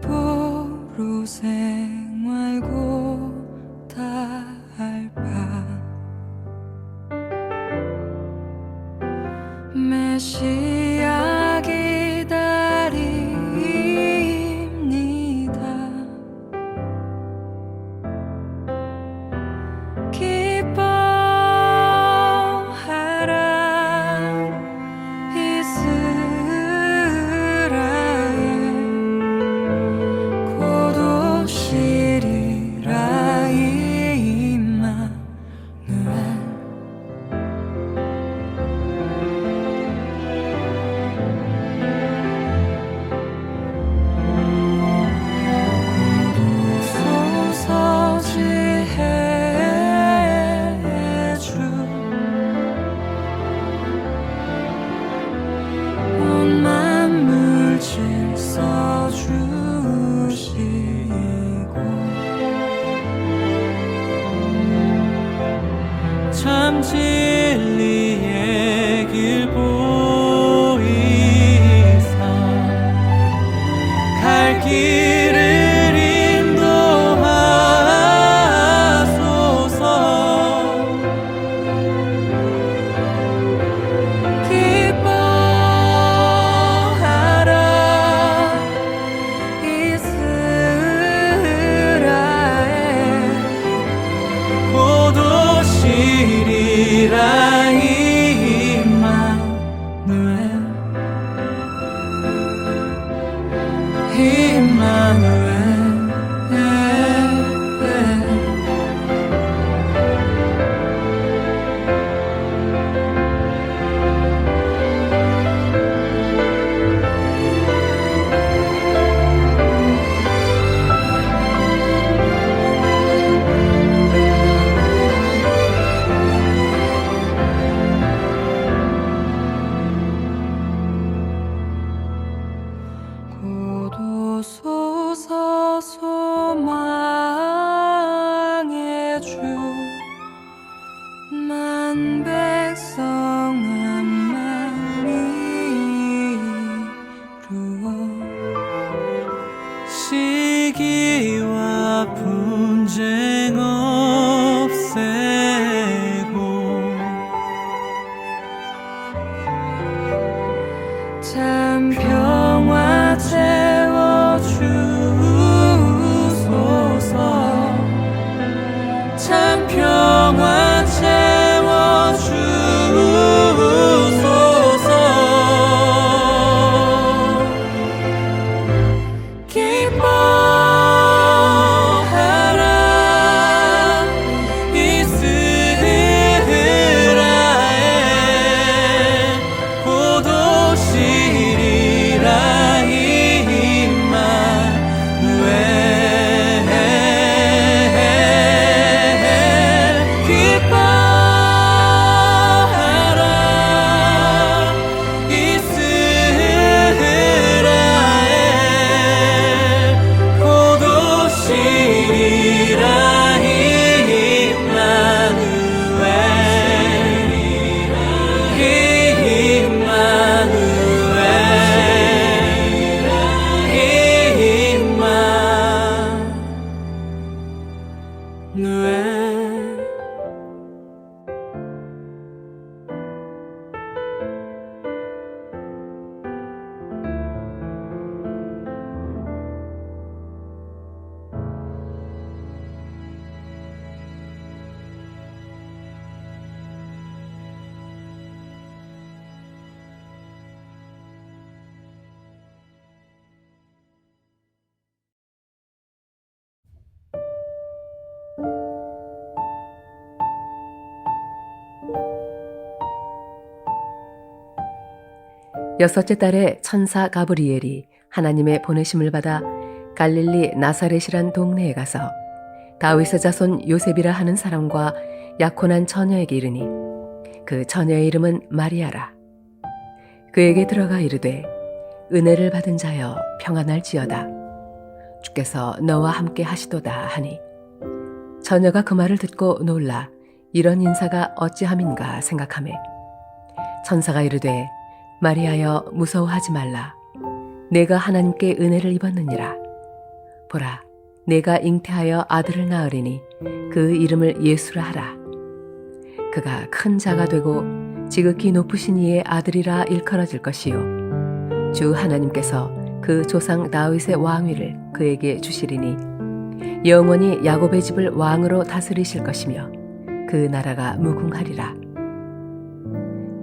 보루 생활고 달바 메시아 기다립니다. 기뻐하라 이스라엘 곧 오시리라 임마누엘. 고도소서 지혜의 주 온 만물 질서 주시고 참 진리의 길 보이사 갈 길을 고도소서 소망의 주 만 백성 한 마음이 이루어 시기와 분쟁 없애고 참 평화 채워주소서. 참 평화 채워주소서. 기뻐하라 이스라엘 곧 오시리라 여섯째 달에 천사 가브리엘이 하나님의 보내심을 받아 갈릴리 나사렛이란 동네에 가서 다윗의 자손 요셉이라 하는 사람과 약혼한 처녀에게 이르니 그 처녀의 이름은 마리아라. 그에게 들어가 이르되 은혜를 받은 자여 평안할지어다. 주께서 너와 함께 하시도다 하니 처녀가 그 말을 듣고 놀라 이런 인사가 어찌함인가 생각하매 천사가 이르되 마리아여 무서워하지 말라. 내가 하나님께 은혜를 입었느니라. 보라, 내가 잉태하여 아들을 낳으리니 그 이름을 예수라 하라. 그가 큰 자가 되고 지극히 높으신 이의 아들이라 일컬어질 것이요 주 하나님께서 그 조상 다윗의 왕위를 그에게 주시리니 영원히 야곱의 집을 왕으로 다스리실 것이며 그 나라가 무궁하리라.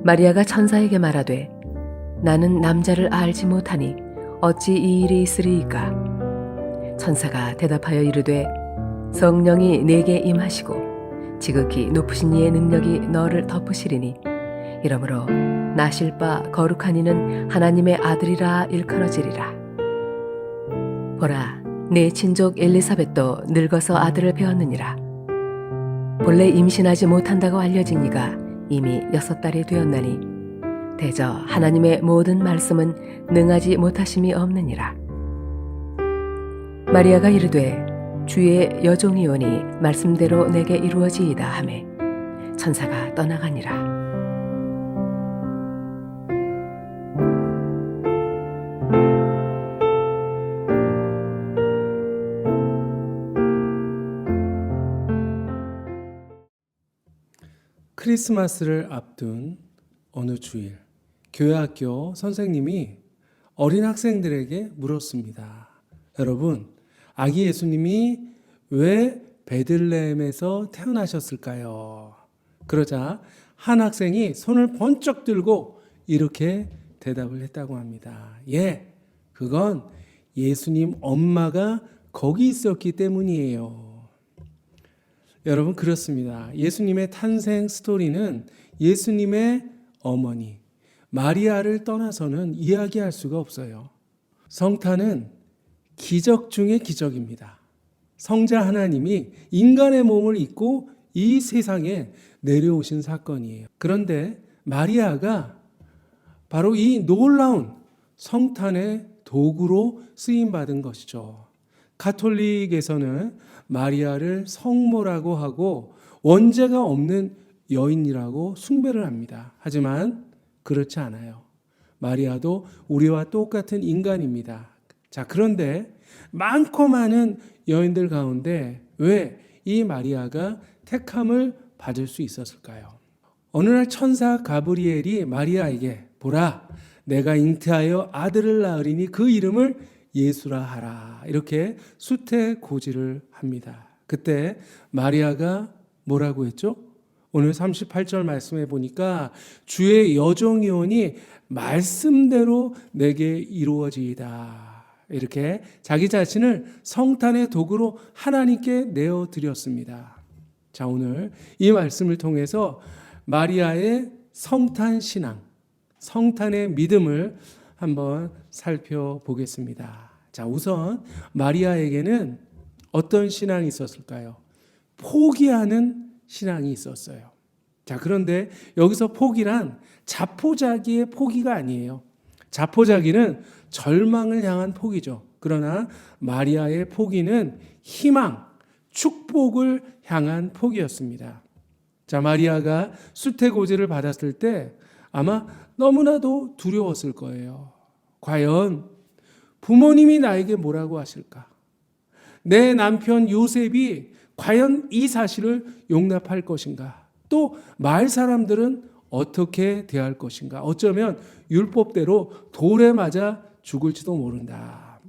마리아가 천사에게 말하되 나는 남자를 알지 못하니 어찌 이 일이 있으리이까. 천사가 대답하여 이르되 성령이 내게 임하시고 지극히 높으신 이의 능력이 너를 덮으시리니 이러므로 나실 바 거룩한 이는 하나님의 아들이라 일컬어지리라. 보라, 내 친족 엘리사벳도 늙어서 아들을 배었느니라. 본래 임신하지 못한다고 알려진 이가 이미 6달이 되었나니 대저 하나님의 모든 말씀은 능하지 못하심이 없느니라. 마리아가 이르되 주의 여종이오니 말씀대로 내게 이루어지이다 하매 천사가 떠나가니라. 크리스마스를 앞둔 어느 주일, 교회학교 선생님이 어린 학생들에게 물었습니다. 여러분, 아기 예수님이 왜 베들레헴에서 태어나셨을까요? 그러자 한 학생이 손을 번쩍 들고 이렇게 대답을 했다고 합니다. 예, 그건 예수님 엄마가 거기 있었기 때문이에요. 여러분, 그렇습니다. 예수님의 탄생 스토리는 예수님의 어머니 마리아를 떠나서는 이야기할 수가 없어요. 성탄은 기적 중의 기적입니다. 성자 하나님이 인간의 몸을 입고 이 세상에 내려오신 사건이에요. 그런데 마리아가 바로 이 놀라운 성탄의 도구로 쓰임받은 것이죠. 가톨릭에서는 마리아를 성모라고 하고 원죄가 없는 여인이라고 숭배를 합니다. 하지만 그렇지 않아요. 마리아도 우리와 똑같은 인간입니다. 자, 그런데 많고 많은 여인들 가운데 왜 이 마리아가 택함을 받을 수 있었을까요? 어느 날 천사 가브리엘이 마리아에게 보라, 내가 잉태하여 아들을 낳으리니 그 이름을 예수라 하라. 이렇게 수태고지를 합니다. 그때 마리아가 뭐라고 했죠? 오늘 38절 말씀해 보니까 주의 여종이오니 말씀대로 내게 이루어지이다. 이렇게 자기 자신을 성탄의 도구로 하나님께 내어드렸습니다. 자, 오늘 이 말씀을 통해서 마리아의 성탄 신앙, 성탄의 믿음을 한번 살펴보겠습니다. 자, 우선 마리아에게는 어떤 신앙이 있었을까요? 포기하는 신앙이 있었어요. 자, 그런데 여기서 포기란 자포자기의 포기가 아니에요. 자포자기는 절망을 향한 포기죠. 그러나 마리아의 포기는 희망, 축복을 향한 포기였습니다. 자, 마리아가 수태고지를 받았을 때 아마 너무나도 두려웠을 거예요. 과연 부모님이 나에게 뭐라고 하실까? 내 남편 요셉이 과연 이 사실을 용납할 것인가? 또 마을 사람들은 어떻게 대할 것인가? 어쩌면 율법대로 돌에 맞아 죽을지도 모른다.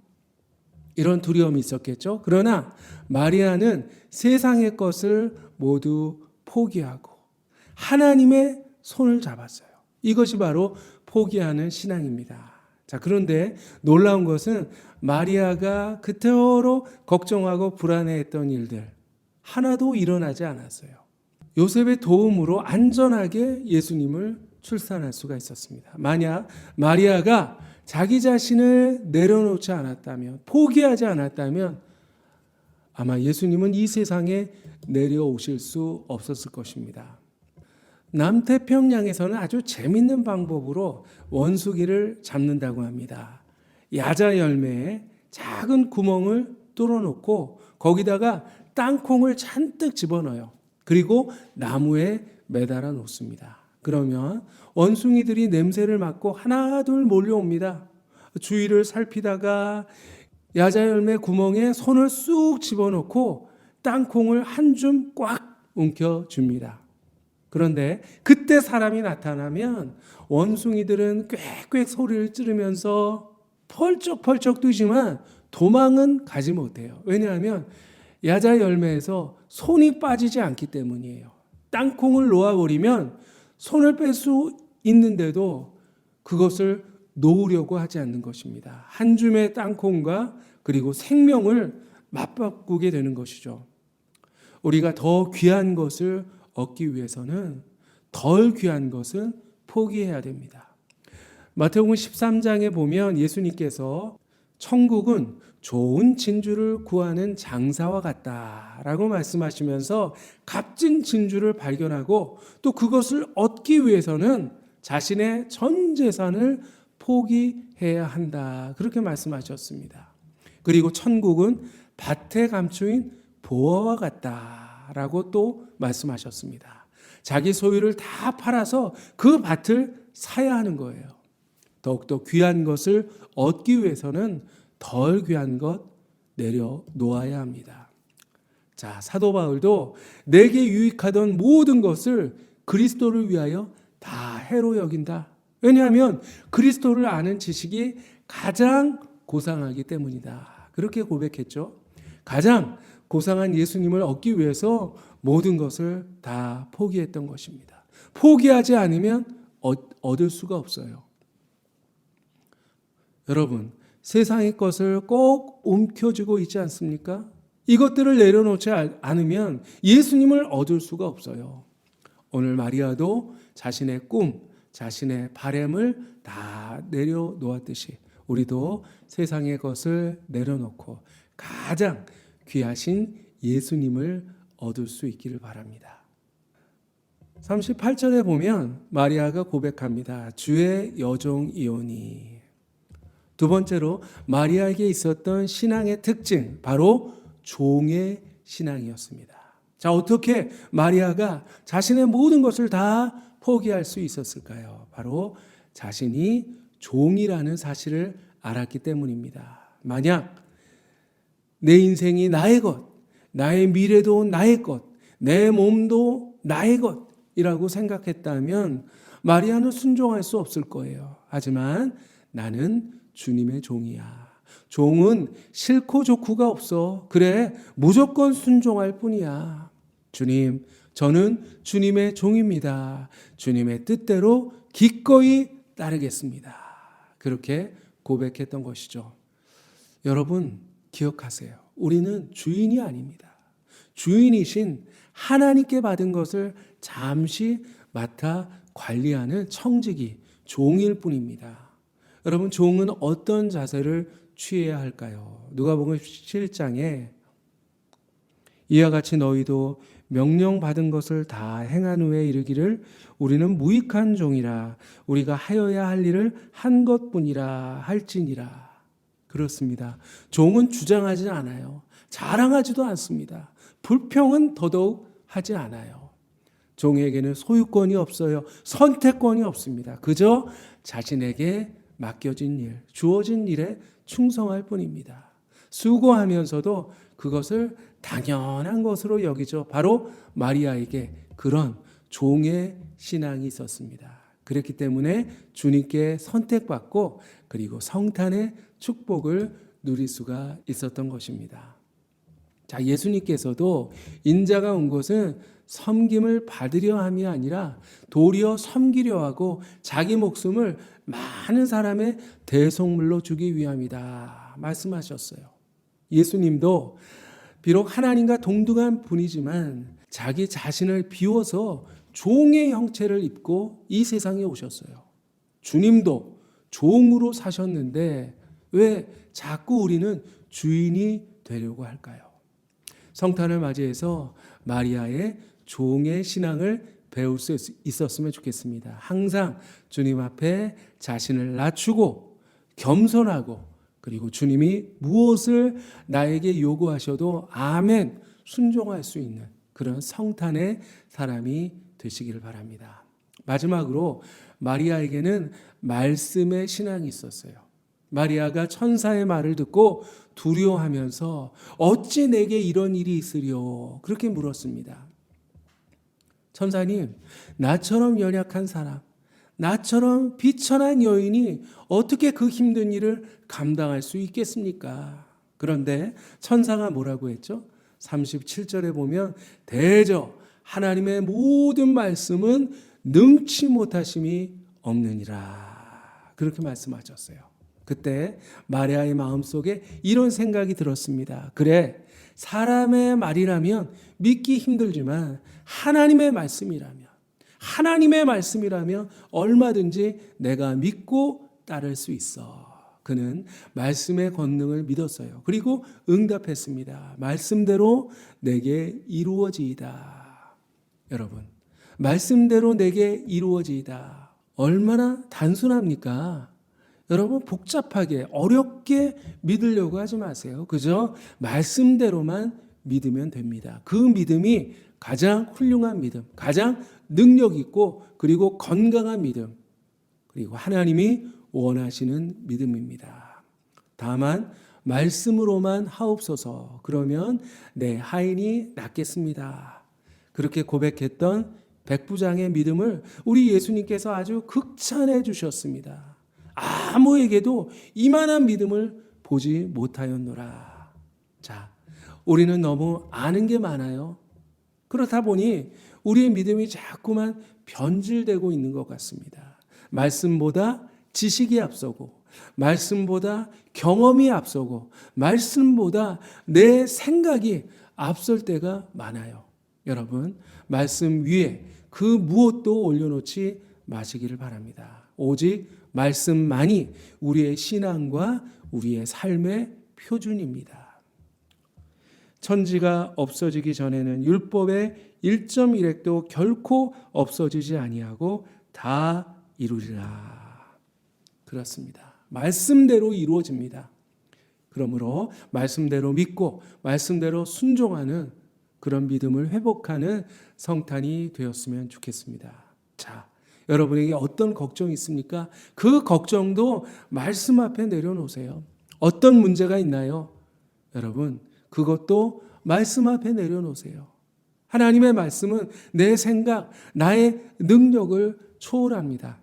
이런 두려움이 있었겠죠. 그러나 마리아는 세상의 것을 모두 포기하고 하나님의 손을 잡았어요. 이것이 바로 포기하는 신앙입니다. 자, 그런데 놀라운 것은 마리아가 그토록 걱정하고 불안해했던 일들 하나도 일어나지 않았어요. 요셉의 도움으로 안전하게 예수님을 출산할 수가 있었습니다. 만약 마리아가 자기 자신을 내려놓지 않았다면, 포기하지 않았다면 아마 예수님은 이 세상에 내려오실 수 없었을 것입니다. 남태평양에서는 아주 재밌는 방법으로 원숭이를 잡는다고 합니다. 야자 열매에 작은 구멍을 뚫어놓고 거기다가 땅콩을 잔뜩 집어넣어요. 그리고 나무에 매달아 놓습니다. 그러면 원숭이들이 냄새를 맡고 하나 둘 몰려옵니다. 주위를 살피다가 야자 열매 구멍에 손을 쑥 집어넣고 땅콩을 한 줌 꽉 움켜줍니다. 그런데 그때 사람이 나타나면 원숭이들은 꽥꽥 소리를 지르면서 펄쩍펄쩍 뛰지만 도망은 가지 못해요. 왜냐하면 야자 열매에서 손이 빠지지 않기 때문이에요. 땅콩을 놓아버리면 손을 뺄 수 있는데도 그것을 놓으려고 하지 않는 것입니다. 한 줌의 땅콩과 그리고 생명을 맞바꾸게 되는 것이죠. 우리가 더 귀한 것을 얻기 위해서는 덜 귀한 것은 포기해야 됩니다. 마태복음 13장에 보면 예수님께서 천국은 좋은 진주를 구하는 장사와 같다라고 말씀하시면서 값진 진주를 발견하고 또 그것을 얻기 위해서는 자신의 전 재산을 포기해야 한다. 그렇게 말씀하셨습니다. 그리고 천국은 밭에 감추인 보화와 같다라고 또 말씀하셨습니다. 자기 소유를 다 팔아서 그 밭을 사야 하는 거예요. 더욱더 귀한 것을 얻기 위해서는 덜 귀한 것 내려놓아야 합니다. 자, 사도 바울도 내게 유익하던 모든 것을 그리스도를 위하여 다 해로 여긴다. 왜냐하면 그리스도를 아는 지식이 가장 고상하기 때문이다. 그렇게 고백했죠. 가장 고상한 예수님을 얻기 위해서 모든 것을 다 포기했던 것입니다. 포기하지 않으면 얻을 수가 없어요. 여러분, 세상의 것을 꼭 움켜쥐고 있지 않습니까? 이것들을 내려놓지 않으면 예수님을 얻을 수가 없어요. 오늘 마리아도 자신의 꿈, 자신의 바램을 다 내려놓았듯이 우리도 세상의 것을 내려놓고 가장 귀하신 예수님을 얻을 수 있기를 바랍니다. 38절에 보면 마리아가 고백합니다. 주의 여종이오니. 두 번째로 마리아에게 있었던 신앙의 특징, 바로 종의 신앙이었습니다. 자, 어떻게 마리아가 자신의 모든 것을 다 포기할 수 있었을까요? 바로 자신이 종이라는 사실을 알았기 때문입니다. 만약 내 인생이 나의 것, 나의 미래도 나의 것, 내 몸도 나의 것이라고 생각했다면 마리아는 순종할 수 없을 거예요. 하지만 나는 주님의 종이야. 종은 싫고 좋고가 없어. 그래, 무조건 순종할 뿐이야. 주님, 저는 주님의 종입니다. 주님의 뜻대로 기꺼이 따르겠습니다. 그렇게 고백했던 것이죠. 여러분, 기억하세요. 우리는 주인이 아닙니다. 주인이신 하나님께 받은 것을 잠시 맡아 관리하는 청지기, 종일 뿐입니다. 여러분, 종은 어떤 자세를 취해야 할까요? 누가복음 7장에 이와 같이 너희도 명령받은 것을 다 행한 후에 이르기를 우리는 무익한 종이라 우리가 하여야 할 일을 한 것뿐이라 할지니라. 그렇습니다. 종은 주장하지 않아요. 자랑하지도 않습니다. 불평은 더더욱 하지 않아요. 종에게는 소유권이 없어요. 선택권이 없습니다. 그저 자신에게 맡겨진 일, 주어진 일에 충성할 뿐입니다. 수고하면서도 그것을 당연한 것으로 여기죠. 바로 마리아에게 그런 종의 신앙이 있었습니다. 그렇기 때문에 주님께 선택받고 그리고 성탄의 축복을 누릴 수가 있었던 것입니다. 자, 예수님께서도 인자가 온 것은 섬김을 받으려 함이 아니라 도리어 섬기려 하고 자기 목숨을 많은 사람의 대속물로 주기 위함이다 말씀하셨어요. 예수님도 비록 하나님과 동등한 분이지만 자기 자신을 비워서 종의 형체를 입고 이 세상에 오셨어요. 주님도 종으로 사셨는데 왜 자꾸 우리는 주인이 되려고 할까요? 성탄을 맞이해서 마리아의 종의 신앙을 배울 수 있었으면 좋겠습니다. 항상 주님 앞에 자신을 낮추고 겸손하고 그리고 주님이 무엇을 나에게 요구하셔도 아멘 순종할 수 있는 그런 성탄의 사람이 되시기를 바랍니다. 마지막으로 마리아에게는 말씀의 신앙이 있었어요. 마리아가 천사의 말을 듣고 두려워하면서 어찌 내게 이런 일이 있으리요? 그렇게 물었습니다. 천사님, 나처럼 연약한 사람, 나처럼 비천한 여인이 어떻게 그 힘든 일을 감당할 수 있겠습니까? 그런데 천사가 뭐라고 했죠? 37절에 보면 대저 하나님의 모든 말씀은 능치 못하심이 없느니라. 그렇게 말씀하셨어요. 그때 마리아의 마음속에 이런 생각이 들었습니다. 그래, 사람의 말이라면 믿기 힘들지만 하나님의 말씀이라면 얼마든지 내가 믿고 따를 수 있어. 그는 말씀의 권능을 믿었어요. 그리고 응답했습니다. 말씀대로 내게 이루어지이다. 여러분, 말씀대로 내게 이루어지이다. 얼마나 단순합니까? 여러분, 복잡하게 어렵게 믿으려고 하지 마세요. 그저 말씀대로만 믿으면 됩니다. 그 믿음이 가장 훌륭한 믿음, 가장 능력 있고 그리고 건강한 믿음, 그리고 하나님이 원하시는 믿음입니다. 다만 말씀으로만 하옵소서. 그러면 내 하인이 낫겠습니다. 그렇게 고백했던 백부장의 믿음을 우리 예수님께서 아주 극찬해 주셨습니다. 아무에게도 이만한 믿음을 보지 못하였노라. 자, 우리는 너무 아는 게 많아요. 그렇다 보니 우리의 믿음이 자꾸만 변질되고 있는 것 같습니다. 말씀보다 지식이 앞서고, 말씀보다 경험이 앞서고, 말씀보다 내 생각이 앞설 때가 많아요. 여러분, 말씀 위에 그 무엇도 올려놓지 마시기를 바랍니다. 오직 말씀만이 우리의 신앙과 우리의 삶의 표준입니다. 천지가 없어지기 전에는 율법의 1.1획도 결코 없어지지 아니하고 다 이루리라. 그렇습니다. 말씀대로 이루어집니다. 그러므로 말씀대로 믿고 말씀대로 순종하는 그런 믿음을 회복하는 성탄이 되었으면 좋겠습니다. 자, 여러분에게 어떤 걱정이 있습니까? 그 걱정도 말씀 앞에 내려놓으세요. 어떤 문제가 있나요? 여러분, 그것도 말씀 앞에 내려놓으세요. 하나님의 말씀은 내 생각, 나의 능력을 초월합니다.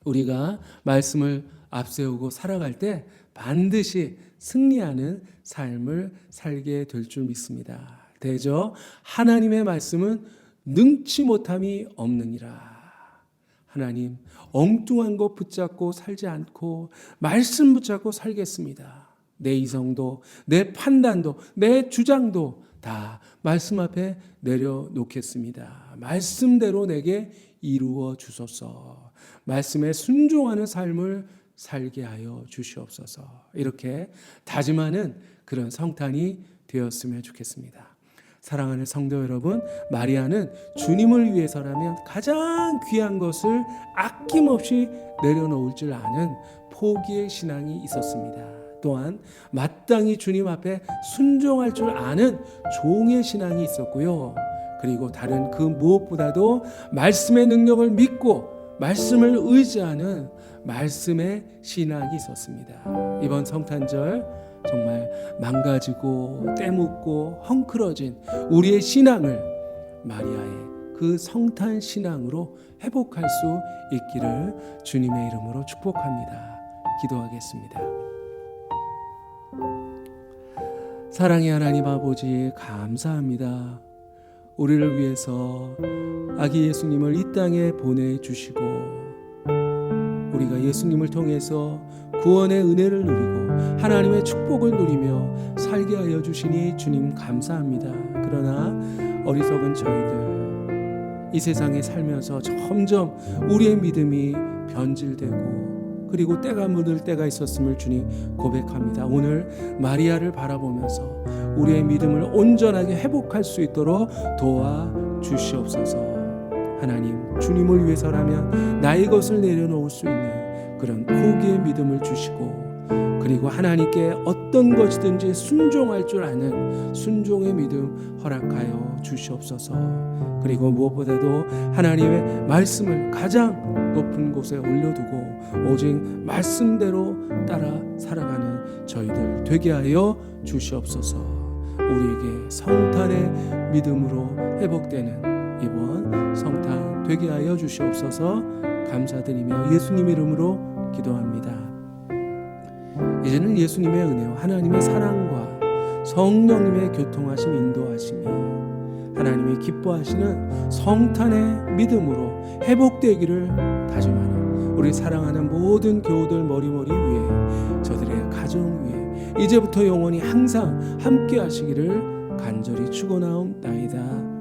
우리가 말씀을 앞세우고 살아갈 때 반드시 승리하는 삶을 살게 될 줄 믿습니다. 대저 하나님의 말씀은 능치 못함이 없느니라. 하나님, 엉뚱한 것 붙잡고 살지 않고 말씀 붙잡고 살겠습니다. 내 이성도, 내 판단도, 내 주장도 다 말씀 앞에 내려놓겠습니다. 말씀대로 내게 이루어 주소서. 말씀에 순종하는 삶을 살게 하여 주시옵소서. 이렇게 다짐하는 그런 성탄이 되었으면 좋겠습니다. 사랑하는 성도 여러분, 마리아는 주님을 위해서라면 가장 귀한 것을 아낌없이 내려놓을 줄 아는 포기의 신앙이 있었습니다. 또한 마땅히 주님 앞에 순종할 줄 아는 종의 신앙이 있었고요. 그리고 다른 그 무엇보다도 말씀의 능력을 믿고 말씀을 의지하는 말씀의 신학이 있었습니다. 이번 성탄절 정말 망가지고 때묻고 헝클어진 우리의 신앙을 마리아의 그 성탄 신앙으로 회복할 수 있기를 주님의 이름으로 축복합니다. 기도하겠습니다. 사랑의 하나님 아버지, 감사합니다. 우리를 위해서 아기 예수님을 이 땅에 보내주시고 우리가 예수님을 통해서 구원의 은혜를 누리고 하나님의 축복을 누리며 살게 하여 주시니 주님 감사합니다. 그러나 어리석은 저희들 이 세상에 살면서 점점 우리의 믿음이 변질되고 그리고 때가 묻을 때가 있었음을 주님 고백합니다. 오늘 마리아를 바라보면서 우리의 믿음을 온전하게 회복할 수 있도록 도와주시옵소서. 하나님, 주님을 위해서라면 나의 것을 내려놓을 수 있는 그런 포기의 믿음을 주시고 그리고 하나님께 어떤 것이든지 순종할 줄 아는 순종의 믿음 허락하여 주시옵소서. 그리고 무엇보다도 하나님의 말씀을 가장 높은 곳에 올려두고 오직 말씀대로 따라 살아가는 저희들 되게 하여 주시옵소서. 우리에게 성탄의 믿음으로 회복되는 이번 성탄 되게 하여 주시옵소서. 감사드리며 예수님 이름으로 기도합니다. 이제는 예수님의 은혜와 하나님의 사랑과 성령님의 교통하심 인도하심이 하나님이 기뻐하시는 성탄의 믿음으로 회복되기를 다짐하는 우리 사랑하는 모든 교우들 머리머리 위에 저들의 가정 위에 이제부터 영원히 항상 함께 하시기를 간절히 축원하옵나이다.